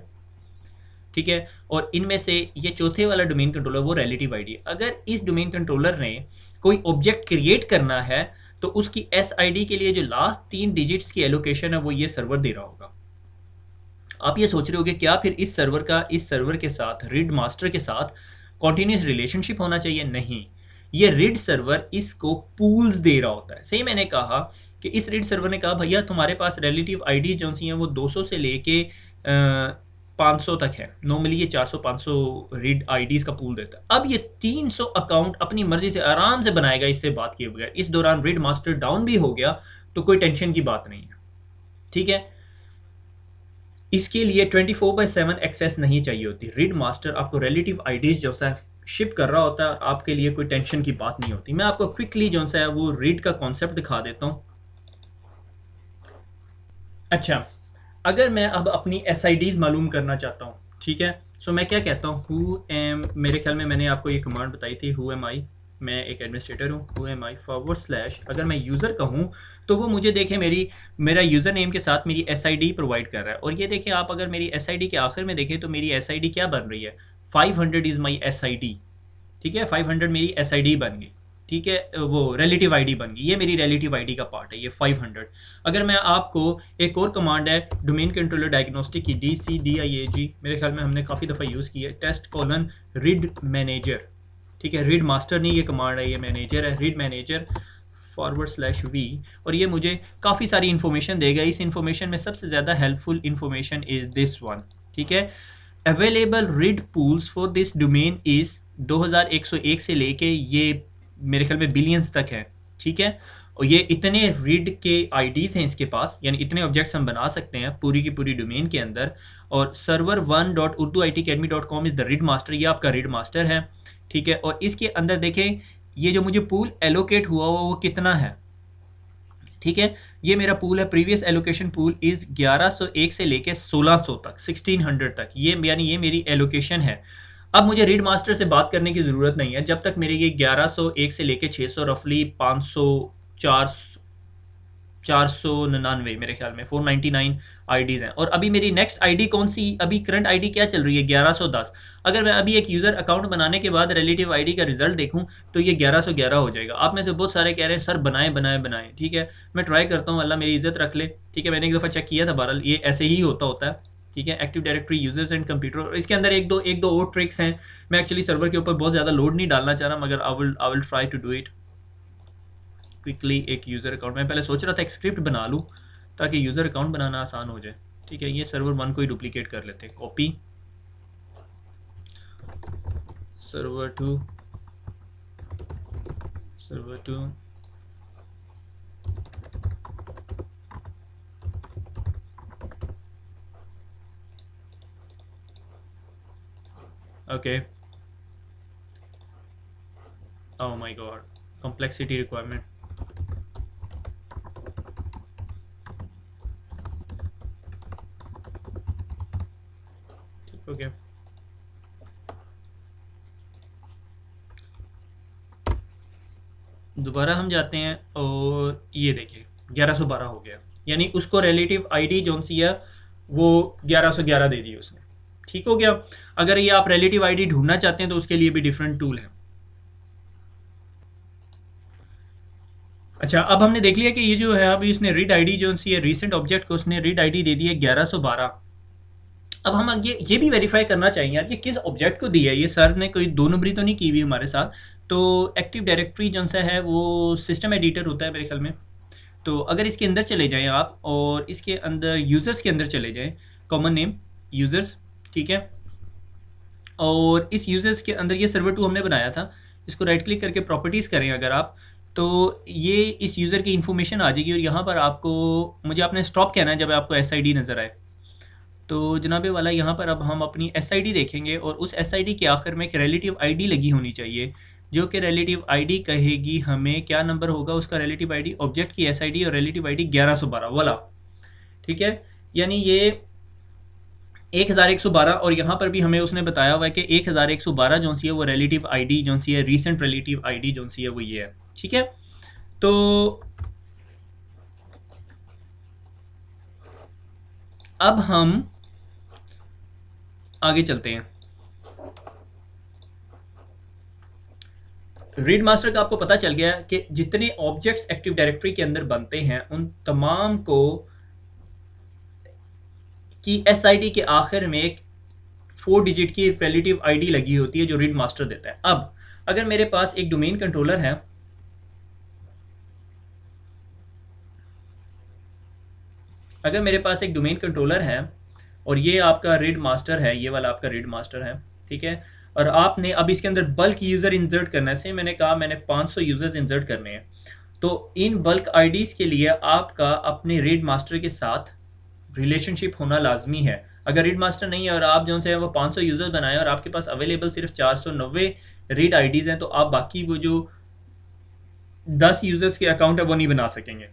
ठीक है, और इनमें से ये चौथे वाला डोमेन कंट्रोलर वो रिलेटिव आईडी। अगर इस डोमेन कंट्रोलर ने कोई ऑब्जेक्ट क्रिएट करना है तो उसकी एस आईडी के लिए जो लास्ट 3 डिजिट्स की एलोकेशन है वो ये सर्वर दे रहा होगा। आप ये सोच रहे होगे क्या फिर इस सर्वर के साथ, रीड मास्टर के साथ कॉन्टिन्यूस रिलेशनशिप होना चाहिए? नहीं, ये रीड सर्वर इसको पूल्स दे रहा होता है। सही मैंने कहा कि इस रीड सर्वर ने कहा भैया तुम्हारे पास रिलेटिव आईडी जो सी हैं वो 200 से लेके 500 तक है। नॉर्मली ये 400-500 रीड आईडीज का पूल देता है। अब ये 300 अकाउंट अपनी मर्जी से आराम से बनाएगा इससे बात किए बगैर। इस दौरान रीड मास्टर डाउन भी हो गया तो कोई टेंशन की बात नहीं है, ठीक है। इसके लिए 24/7 एक्सेस नहीं चाहिए होती। रीड मास्टर आपको रिलेटिव आईडीज जो सा शिप कर रहा होता है, आपके लिए कोई टेंशन की बात नहीं होती। मैं आपको क्विकली जो सा है वो रीड का कॉन्सेप्ट दिखा देता हूँ। अच्छा, अगर मैं अब एस एसआईडीज मालूम करना चाहता हूँ, ठीक है, सो मैं क्या कहता हूँ, हु एम, मेरे ख्याल में मैंने आपको ये कमांड बताई थी, हु एम आई, मैं एक एडमिनिस्ट्रेटर हूँ, हु एम आई /, अगर मैं यूज़र कहूँ तो वो मुझे देखे मेरा यूज़र नेम के साथ मेरी एसआईडी प्रोवाइड कर रहा है। और ये देखें आप, अगर मेरी एसआईडी के आखिर में देखें तो मेरी एसआईडी क्या बन रही है, 500 इज़ माई एसआईडी, ठीक है, 500 मेरी एसआईडी बन गई, ठीक है, वो रिलेटिव आईडी बन गई। ये मेरी रिलेटिव आईडी का पार्ट है, ये 500। अगर मैं आपको एक और कमांड है डोमेन कंट्रोलर डायग्नोस्टिक की, DCDIAG, मेरे ख्याल में हमने काफ़ी दफ़ा यूज़ की है, टेस्ट::रीड मैनेजर, ठीक है, रीड मास्टर नहीं ये कमांड है, ये मैनेजर है, रीड मैनेजर /v, और ये मुझे काफ़ी सारी इन्फॉर्मेशन देगा। इस इन्फॉर्मेशन में सबसे ज़्यादा helpful information is this one, ठीक है। Available read pools for this domain is 2101 से लेके ये मेरे ख्याल में बिलियंस तक है, ठीक है। और ये इतने रीड के आईडीज़ हैं इसके पास, यानी इतने ऑब्जेक्ट्स हम बना सकते हैं पूरी की पूरी डोमेन के अंदर। और server1.urduitacademy.com is the read master, ये आपका रीड मास्टर है, ठीक है। और इसके अंदर देखें ये जो मुझे पूल एलोकेट हुआ वो कितना है, ठीक है, ये मेरा पूल है। प्रीवियस एलोकेशन पूल इज़ 1101 से लेके 1600 तक, 1600 तक, ये यानी ये मेरी एलोकेशन है। अब मुझे रीड मास्टर से बात करने की ज़रूरत नहीं है जब तक मेरे ये 1101 से लेके 600 रफली 500 499 मेरे ख्याल में 499 आईडीज़ हैं। और अभी मेरी नेक्स्ट आईडी कौन सी, अभी करंट आईडी क्या चल रही है, 1110। अगर मैं अभी एक यूज़र अकाउंट बनाने के बाद रिलेटिव आईडी का रिजल्ट देखूं तो ये 1111 हो जाएगा। आप में से बहुत सारे कह रहे हैं सर बनाएं, ठीक है, मैं ट्राई करता हूँ, अल्लाह मेरी इज्जत रख ले, ठीक है। मैंने एक दफ़ा चेक किया था, बहरहाल ये ऐसे ही होता है, ठीक है। Active directory users and computer, इसके अंदर एक दो और ट्रिक्स हैं। मैं एक्चुअली सर्वर के ऊपर बहुत ज़्यादा लोड नहीं डालना चाह रहा, मगर I will try to do it quickly. एक यूज़र अकाउंट मैं पहले सोच रहा था एक स्क्रिप्ट बना लूँ ताकि यूज़र अकाउंट बनाना आसान हो जाए, ठीक है। ये server1 को ही डुप्लीकेट कर लेते हैं, copy server2 okay. Oh my God, complexity requirement, ठीक हो गया। दोबारा हम जाते हैं और ये देखिए 1112 हो गया, यानी उसको रिलेटिव आईडी जो सी है वो 1111 दे दी उसने, ठीक हो गया। अगर ये आप रिलेटिव आईडी ढूंढना चाहते हैं तो उसके लिए भी डिफरेंट टूल है। अच्छा, अब हमने देख लिया कि ये जो है अभी इसने रीड आईडी जो सी है रीसेंट ऑब्जेक्ट को उसने रीड आईडी दे दी है 1112। अब हम ये भी वेरीफाई करना चाहेंगे यार कि किस ऑब्जेक्ट को दिया है। ये सर ने कोई दो नंबरी तो नहीं की हुई हमारे साथ। तो एक्टिव डायरेक्टरी जो सा है वो सिस्टम एडिटर होता है मेरे ख्याल में। तो अगर इसके अंदर चले जाएं आप और इसके अंदर यूज़र्स के अंदर चले जाएं, कॉमन नेम यूज़र्स, ठीक है। और इस यूज़र्स के अंदर ये server2 हमने बनाया था, इसको राइट क्लिक करके प्रॉपर्टीज़ करें अगर आप, तो ये इस यूज़र की इन्फॉर्मेशन आ जाएगी। और यहाँ पर आपको मुझे आपने स्टॉप कहना है जब आपको SID नज़र आए। तो जनाबे वाला यहाँ पर अब हम अपनी SID देखेंगे और उस SID के आखिर में एक रिलेटिव आईडी लगी होनी चाहिए, जो कि रिलेटिव आईडी कहेगी हमें क्या नंबर होगा उसका रिलेटिव आईडी, ऑब्जेक्ट की SID और रिलेटिव आईडी 1112 वाला, ठीक है। यानी ये 1112, और यहाँ पर भी हमें उसने बताया हुआ है कि 1112 जो सी है वो रिलेटिव आईडी जो सी है, रीसेंट रिलेटिव आईडी जो सी है वो ये है। ठीक है, तो अब हम आगे चलते हैं। रीड मास्टर का आपको पता चल गया कि जितने ऑब्जेक्ट्स एक्टिव डायरेक्टरी के अंदर बनते हैं उन तमाम को की एसआईडी के आखिर में एक 4 डिजिट की रिलेटिव आईडी लगी होती है जो रीड मास्टर देता है। अब अगर मेरे पास एक डोमेन कंट्रोलर है, अगर मेरे पास एक डोमेन कंट्रोलर है और ये आपका रीड मास्टर है, ये वाला आपका रीड मास्टर है, ठीक है, और आपने अब इसके अंदर बल्क यूज़र इंसर्ट करना है। से मैंने कहा मैंने 500 यूज़र्स इंसर्ट करने हैं, तो इन बल्क आईडीज़ के लिए आपका अपने रीड मास्टर के साथ रिलेशनशिप होना लाजमी है। अगर रीड मास्टर नहीं है और आप जो है वो 500 यूज़र्स बनाए और आपके पास अवेलेबल सिर्फ 490 रीड आईडीज़ हैं, तो आप बाकी वो जो 10 यूज़र्स के अकाउंट है वो नहीं बना सकेंगे।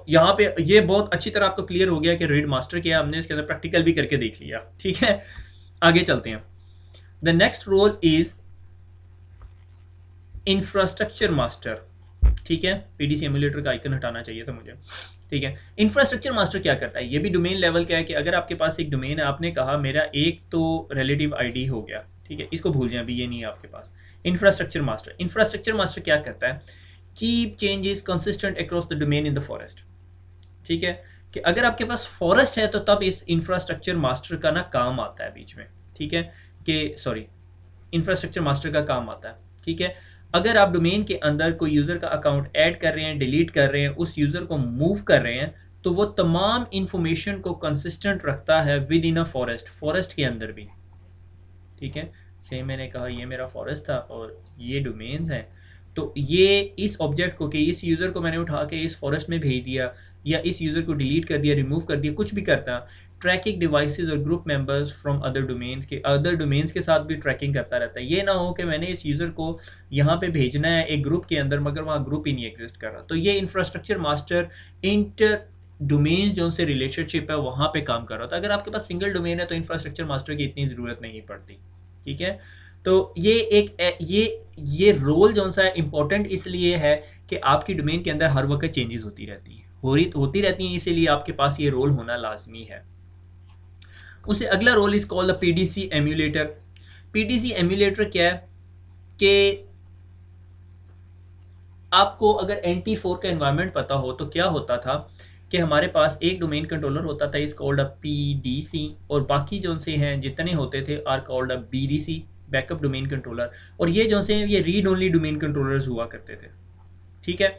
यहाँ पे ये बहुत अच्छी तरह आपको क्लियर हो गया कि रीड मास्टर क्या है, हमने इसके अंदर प्रैक्टिकल भी करके देख लिया। ठीक है, आगे चलते हैं। The next role is infrastructure master. ठीक है, पीडीसी एमुलेटर का आइकन हटाना चाहिए था मुझे। ठीक है, इंफ्रास्ट्रक्चर मास्टर क्या करता है, ये भी डोमेन लेवल का है कि अगर आपके पास एक डोमेन है, आपने कहा मेरा एक तो रिलेटिव आईडी हो गया, ठीक है, इसको भूल जाए, अभी ये नहीं है आपके पास। इंफ्रास्ट्रक्चर मास्टर क्या करता है, keep changes consistent across the domain in the forest. ठीक है, कि अगर आपके पास फॉरेस्ट है तो तब इस इंफ्रास्ट्रक्चर मास्टर का ना काम आता है बीच में। ठीक है, कि सॉरी, इंफ्रास्ट्रक्चर मास्टर का काम आता है। ठीक है, अगर आप डोमेन के अंदर कोई यूज़र का अकाउंट ऐड कर रहे हैं, डिलीट कर रहे हैं, उस यूज़र को मूव कर रहे हैं, तो वो तमाम इंफॉर्मेशन को कंसिस्टेंट रखता है विद इन अ फॉरेस्ट के अंदर भी। ठीक है, सेम मैंने कहा ये मेरा फॉरेस्ट था और ये डोमेन्स हैं, तो ये इस ऑब्जेक्ट को कि इस यूज़र को मैंने उठा के इस फॉरेस्ट में भेज दिया या इस यूज़र को डिलीट कर दिया, रिमूव कर दिया, कुछ भी करता, ट्रैकिंग डिवाइसेस और group members from other domains के साथ भी ट्रैकिंग करता रहता है। ये ना हो कि मैंने इस यूज़र को यहाँ पे भेजना है एक ग्रुप के अंदर, मगर वहाँ ग्रुप ही नहीं एग्जिस्ट कर रहा, तो ये इंफ्रास्ट्रक्चर मास्टर इंटर डोमेन जो से रिलेशनशिप है वहाँ पे काम कर रहा था। अगर आपके पास सिंगल डोमेन है तो इंफ्रास्ट्रक्चर मास्टर की इतनी ज़रूरत नहीं पड़ती। ठीक है, तो ये एक ये रोल जो सा है इम्पोर्टेंट इसलिए है कि आपकी डोमेन के अंदर हर वक्त चेंजेस होती रहती हैं, होती रहती हैं, इसीलिए आपके पास ये रोल होना लाजमी है। उसे अगला role is called the PDC emulator. PDC emulator क्या है कि आपको अगर NT4 का एनवायरनमेंट पता हो तो क्या होता था कि हमारे पास एक डोमेन कंट्रोलर होता था, इस कॉल्ड अ PDC, और बाकी जो से हैं जितने होते थे are called a BDC, backup domain controller, और ये जो से ये रीड ओनली डोमेन कंट्रोलर्स हुआ करते थे। ठीक है,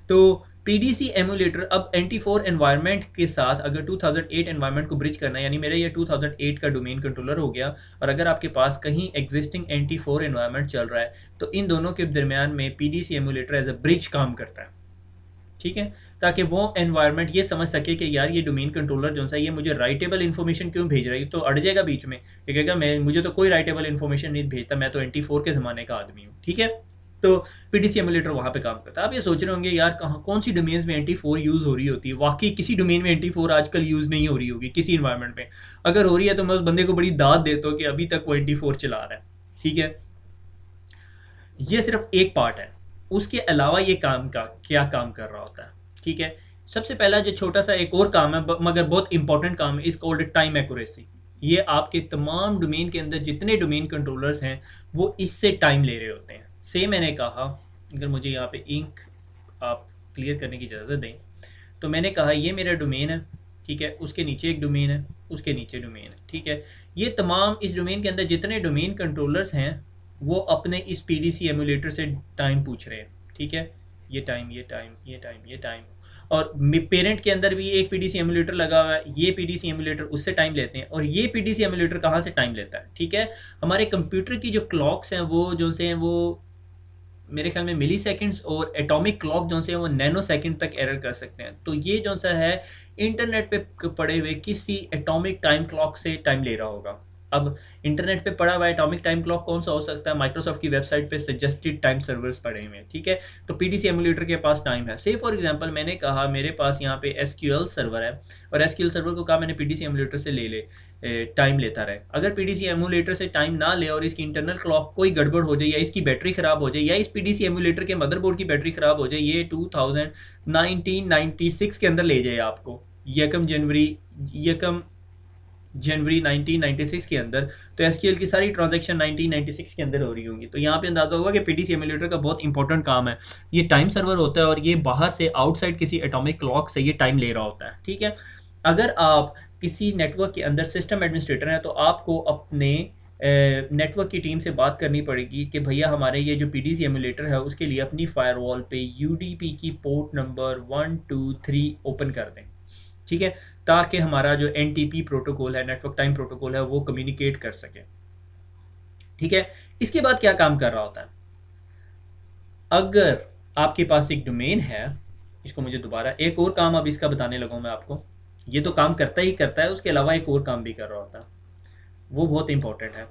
तो पीडीसी एमुलेटर अब NT4 एनवायरनमेंट के साथ अगर 2008 एनवायरनमेंट को ब्रिज करना है, यानी मेरा ये 2008 का डोमेन कंट्रोलर हो गया और अगर आपके पास कहीं एग्जिस्टिंग NT4 एनवायरनमेंट चल रहा है, तो इन दोनों के दरमियान में PDC emulator as a bridge काम करता है। ठीक है, ताकि वो एनवायरनमेंट ये समझ सके कि यार ये डोमेन कंट्रोलर जो सा ये मुझे राइटेबल इन्फॉर्मेशन क्यों भेज रहा है, तो अड़ जाएगा बीच में, ये कहेगा मैं मुझे तो कोई राइटेबल इन्फॉर्मेशन नहीं भेजता, मैं तो NT4 के ज़माने का आदमी हूँ। ठीक है, तो पीडीसी एमुलेटर वहाँ पे काम करता है। आप ये सोच रहे होंगे यार कहाँ कौन सी डोमेन्स में NT4 यूज़ हो रही होती है, वाकई किसी डोमेन में NT4 आजकल यूज़ नहीं हो रही होगी किसी इन्वायरमेंट में, अगर हो रही है तो मैं उस बंदे को बड़ी दाद देता हूँ कि अभी तक वो NT4 चला रहा है। ठीक है, ये सिर्फ एक पार्ट है, उसके अलावा ये काम का क्या काम कर रहा होता है। ठीक है, सबसे पहला जो छोटा सा एक और काम है मगर बहुत इंपॉर्टेंट काम है, इस कॉल्ड टाइम एक्यूरेसी। ये आपके तमाम डोमेन के अंदर जितने डोमेन कंट्रोलर्स हैं वो इससे टाइम ले रहे होते हैं। से मैंने कहा, अगर मुझे यहाँ पे इंक आप क्लियर करने की इजाज़त दें, तो मैंने कहा ये मेरा डोमेन है, ठीक है, उसके नीचे एक डोमेन है, उसके नीचे डोमेन है। ठीक है, ये तमाम इस डोमेन के अंदर जितने डोमेन कंट्रोलर्स हैं वो अपने इस पीडीसी एमुलेटर से टाइम पूछ रहे हैं। ठीक है, ये टाइम, ये टाइम, ये टाइम, ये टाइम, और पेरेंट के अंदर भी एक पीडीसी एमुलेटर लगा हुआ है, ये पीडीसी एमुलेटर उससे टाइम लेते हैं, और ये पीडीसी एमुलेटर कहाँ से टाइम लेता है। ठीक है, हमारे कंप्यूटर की जो क्लॉक्स हैं वो जो से हैं वो मेरे ख्याल में मिली सेकेंड्स, और एटॉमिक क्लॉक जो से हैं वो नैनो सेकेंड तक एरर कर सकते हैं। तो ये जो सा है इंटरनेट पे पड़े हुए किसी एटॉमिक टाइम क्लॉक से टाइम ले रहा होगा। अब इंटरनेट पे पड़ा हुआ एटॉमिक टाइम क्लॉक कौन सा हो सकता है? माइक्रोसॉफ्ट की वेबसाइट पे सजेस्टेड टाइम सर्वर्स पड़े हुए हैं, ठीक है। तो पीडीसी एमुलेटर के पास टाइम है। से फॉर एग्जांपल मैंने कहा मेरे पास यहाँ पे एसक्यूएल सर्वर है, और एसक्यूएल सर्वर को कहा मैंने पीडीसी एमुलेटर से ले ले टाइम लेता रहे। अगर पीडीसी एमुलेटर से टाइम ना ले और इसकी इंटरनल क्लॉक कोई गड़बड़ हो जाए, या इसकी बैटरी खराब हो जाए, या इस पीडीसी एमुलेटर के मदरबोर्ड की बैटरी खराब हो जाए, ये 1996 के अंदर ले जाए आपको, यकम जनवरी 1996 के अंदर, तो एसक्यूएल की सारी ट्रांजैक्शन 1996 के अंदर हो रही होंगी। तो यहाँ पे अंदाजा होगा कि पीडीसी एमुलेटर का बहुत इंपॉर्टेंट काम है। ये टाइम सर्वर होता है और ये बाहर से आउटसाइड किसी एटॉमिक क्लॉक से ये टाइम ले रहा होता है, ठीक है। अगर आप किसी नेटवर्क के अंदर सिस्टम एडमिनिस्ट्रेटर हैं तो आपको अपने नेटवर्क की टीम से बात करनी पड़ेगी कि भैया हमारे ये जो पीडीसी एमुलेटर है उसके लिए अपनी फायरवॉल पे यूडीपी की पोर्ट नंबर 123 ओपन कर दें, ठीक है, ताकि हमारा जो एनटीपी प्रोटोकॉल है, नेटवर्क टाइम प्रोटोकॉल है, वो कम्युनिकेट कर सके, ठीक है। इसके बाद क्या काम कर रहा होता है? अगर आपके पास एक डोमेन है, इसको मुझे दोबारा एक और काम अब इसका बताने लगा हूं मैं आपको। ये तो काम करता ही करता है, उसके अलावा एक और काम भी कर रहा होता है, वो बहुत इंपॉर्टेंट है,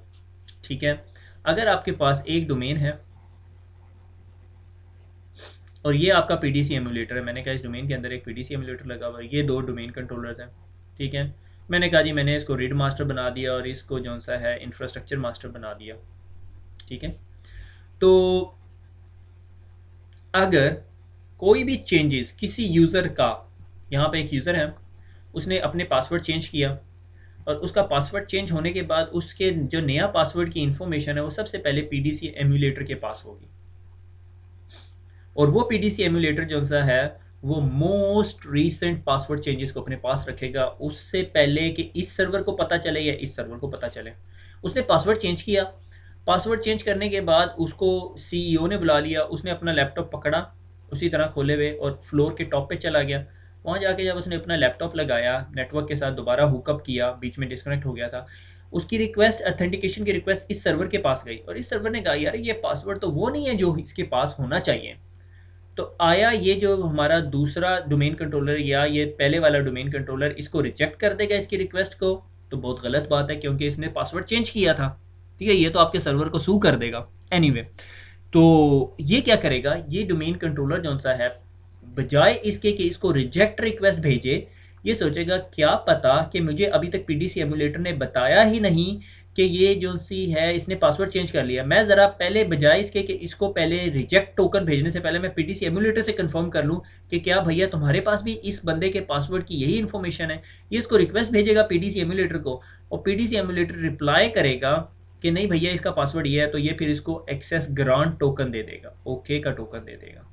ठीक है। अगर आपके पास एक डोमेन है और ये आपका पीडीसी एमुलेटर है, मैंने कहा इस डोमेन के अंदर एक पीडीसी एमुलेटर लगा हुआ है, ये दो डोमेन कंट्रोलर्स हैं, ठीक है। मैंने कहा जी मैंने इसको रीड मास्टर बना दिया और इसको जो सा है इंफ्रास्ट्रक्चर मास्टर बना दिया, ठीक है। तो अगर कोई भी चेंजेस किसी यूज़र का, यहाँ पे एक यूज़र है, उसने अपने पासवर्ड चेंज किया, और उसका पासवर्ड चेंज होने के बाद उसके जो नया पासवर्ड की इंफॉर्मेशन है वो सबसे पहले पीडीसी एमुलेटर के पास होगी, और वो पीडीसी एमुलेटर जो सा है वो मोस्ट रीसेंट पासवर्ड चेंजेस को अपने पास रखेगा, उससे पहले कि इस सर्वर को पता चले या इस सर्वर को पता चले। उसने पासवर्ड चेंज किया, पासवर्ड चेंज करने के बाद उसको सीईओ ने बुला लिया, उसने अपना लैपटॉप पकड़ा उसी तरह खोले हुए और फ्लोर के टॉप पे चला गया। वहाँ जाके जब उसने अपना लैपटॉप लगाया, नेटवर्क के साथ दोबारा हुकअप किया, बीच में डिस्कनेक्ट हो गया था, उसकी रिक्वेस्ट, ऑथेंटिकेशन की रिक्वेस्ट इस सर्वर के पास गई, और इस सर्वर ने कहा यार ये पासवर्ड तो वो नहीं है जो इसके पास होना चाहिए। तो आया ये जो हमारा दूसरा डोमेन कंट्रोलर या ये पहले वाला डोमेन कंट्रोलर इसको रिजेक्ट कर देगा इसकी रिक्वेस्ट को? तो बहुत गलत बात है, क्योंकि इसने पासवर्ड चेंज किया था, ठीक है। ये तो आपके सर्वर को सू कर देगा। एनीवे, तो ये क्या करेगा, ये डोमेन कंट्रोलर जो सा है, बजाय इसके कि इसको रिजेक्ट रिक्वेस्ट भेजे, ये सोचेगा क्या पता कि मुझे अभी तक पीडीसी एमुलेटर ने बताया ही नहीं कि ये जो सी है इसने पासवर्ड चेंज कर लिया। मैं ज़रा पहले बजाय इसके कि इसको पहले रिजेक्ट टोकन भेजने से पहले मैं पीडीसी एमुलेटर से कंफर्म कर लूँ कि क्या भैया तुम्हारे पास भी इस बंदे के पासवर्ड की यही इन्फॉर्मेशन है। ये इसको रिक्वेस्ट भेजेगा पीडीसी एमुलेटर को, और पीडीसी एमुलेटर रिप्लाई करेगा कि नहीं भैया इसका पासवर्ड ये है, तो ये फिर इसको एक्सेस ग्रांट टोकन दे देगा, ओके का टोकन दे देगा,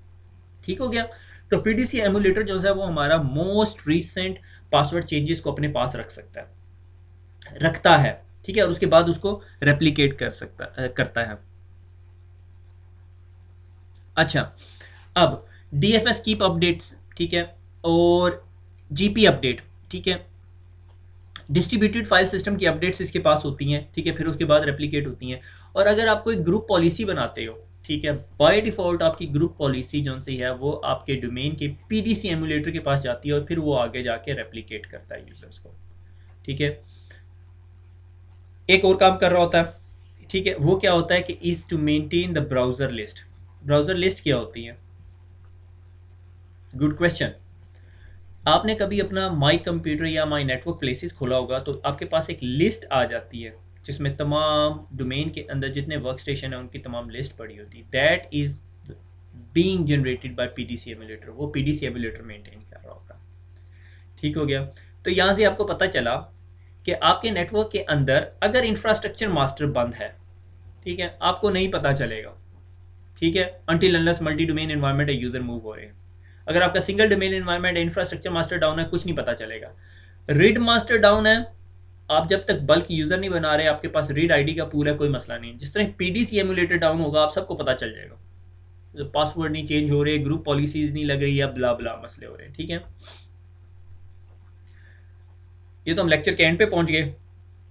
ठीक हो गया। तो पीडीसी एमुलेटर जो है वो हमारा मोस्ट रिसेंट पासवर्ड चेंजेस को अपने पास रखता है, ठीक है, और उसके बाद उसको रेप्लिकेट करता है। अच्छा, अब डीएफएस कीप अपडेट्स, ठीक है, और जीपी अपडेट, ठीक है, डिस्ट्रीब्यूटेड फाइल सिस्टम की अपडेट्स इसके पास होती हैं, ठीक है, फिर उसके बाद रेप्लिकेट होती हैं। और अगर आप कोई ग्रुप पॉलिसी बनाते हो, ठीक है, बाय डिफ़ॉल्ट आपकी ग्रुप पॉलिसी जो सी है वो आपके डोमेन के पीडीसी एमुलेटर के पास जाती है, और फिर वो आगे जाके रेप्लिकेट करता है यूजर्स को, ठीक है। एक और काम कर रहा होता है, ठीक है, वो क्या होता है कि is to maintain the browser list. Browser list क्या होती है? Good question. आपने कभी अपना माई कंप्यूटर या माई नेटवर्क प्लेसेस खोला होगा, तो आपके पास एक लिस्ट आ जाती है जिसमें तमाम डोमेन के अंदर जितने वर्क स्टेशन है उनकी तमाम लिस्ट पड़ी होती है। That is being generated by PDC emulator, वो पीडीसी एमुलेटर मेंटेन कर रहा होता है, ठीक हो गया। तो यहाँ से आपको पता चला कि आपके नेटवर्क के अंदर अगर इंफ्रास्ट्रक्चर मास्टर बंद है, ठीक है, आपको नहीं पता चलेगा, ठीक है, until unless multi domain environment है, यूजर मूव हो रहे हैं। अगर आपका सिंगल डोमेन एनवायरनमेंट है, इंफ्रास्ट्रक्चर मास्टर डाउन है, कुछ नहीं पता चलेगा। रीड मास्टर डाउन है, आप जब तक बल्क यूजर नहीं बना रहे, आपके पास रीड आईडी का पूल है, कोई मसला नहीं। जिस तरह पीडीसी एमुलेटर डाउन होगा आप सबको पता चल जाएगा, पासवर्ड नहीं चेंज हो रहे, ग्रुप पॉलिसीज नहीं लग रही, या ब्ला ब्ला मसले हो रहे हैं, ठीक है। ये तो हम लेक्चर के एंड पे पहुंच गए,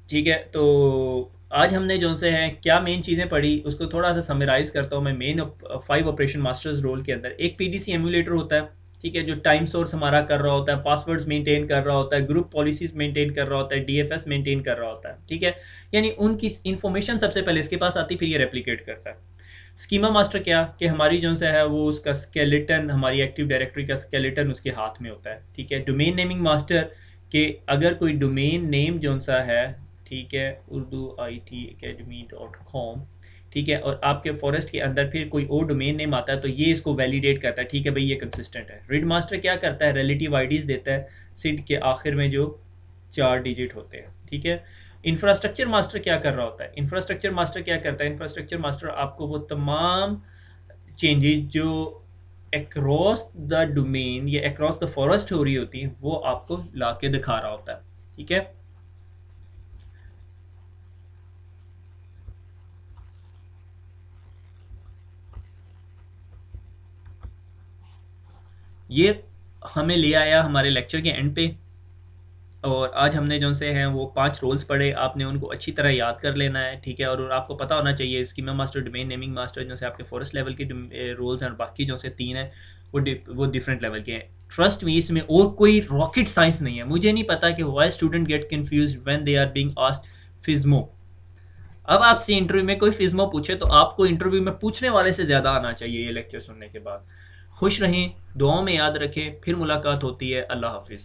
ठीक है। तो आज हमने जो से हैं क्या मेन चीज़ें पढ़ी उसको थोड़ा सा समराइज़ करता हूँ मैं। मेन 5 ऑपरेशन मास्टर्स रोल के अंदर एक पीडीसी एमुलेटर होता है, ठीक है, जो टाइम सोर्स हमारा कर रहा होता है, पासवर्ड्स मेंटेन कर रहा होता है, ग्रुप पॉलिसीज मेंटेन कर रहा होता है, डीएफएस मेंटेन कर रहा होता है। ठीक है, यानी उनकी इंफॉर्मेशन सबसे पहले इसके पास आती, फिर ये रेप्लिकेट करता है। स्कीमा मास्टर क्या कि हमारी जो सा है वो उसका स्केलेटन, हमारी एक्टिव डायरेक्टरी का स्केलेटन उसके हाथ में होता है। ठीक है, डोमेन नेमिंग मास्टर के अगर कोई डोमेन नेम जो सा है, ठीक है, urduitacademy.com, ठीक है, और आपके फॉरेस्ट के अंदर फिर कोई और डोमेन नेम आता है तो ये इसको वैलिडेट करता है, ठीक है भाई ये कंसिस्टेंट है। रीड मास्टर क्या करता है, रिलेटिव आईडीज देता है सिड के आखिर में जो 4 डिजिट होते हैं। ठीक है, इंफ्रास्ट्रक्चर मास्टर क्या कर रहा होता है, इंफ्रास्ट्रक्चर मास्टर क्या करता है, इंफ्रास्ट्रक्चर मास्टर आपको वो तमाम चेंजेस जो अक्रॉस द डोमेन या अक्रॉस द फॉरेस्ट हो रही होती है वो आपको ला के दिखा रहा होता है। ठीक है, ये हमें ले आया हमारे लेक्चर के एंड पे। और आज हमने जो से हैं वो 5 रोल्स पढ़े, आपने उनको अच्छी तरह याद कर लेना है। ठीक है, और आपको पता होना चाहिए schema master, domain naming master जो से आपके फॉरेस्ट लेवल के रोल्स हैं, और बाकी जो से 3 हैं वो डिफरेंट लेवल के हैं। ट्रस्ट मी, इसमें और कोई रॉकेट साइंस नहीं है। मुझे नहीं पता कि why student get confuse when they are being asked फिज्मो। अब आपसे इंटरव्यू में कोई फिज्मो पूछे तो आपको इंटरव्यू में पूछने वाले से ज़्यादा आना चाहिए ये लेक्चर सुनने के बाद। खुश रहें, दुआओं में याद रखें, फिर मुलाकात होती है। अल्लाह हाफिज़।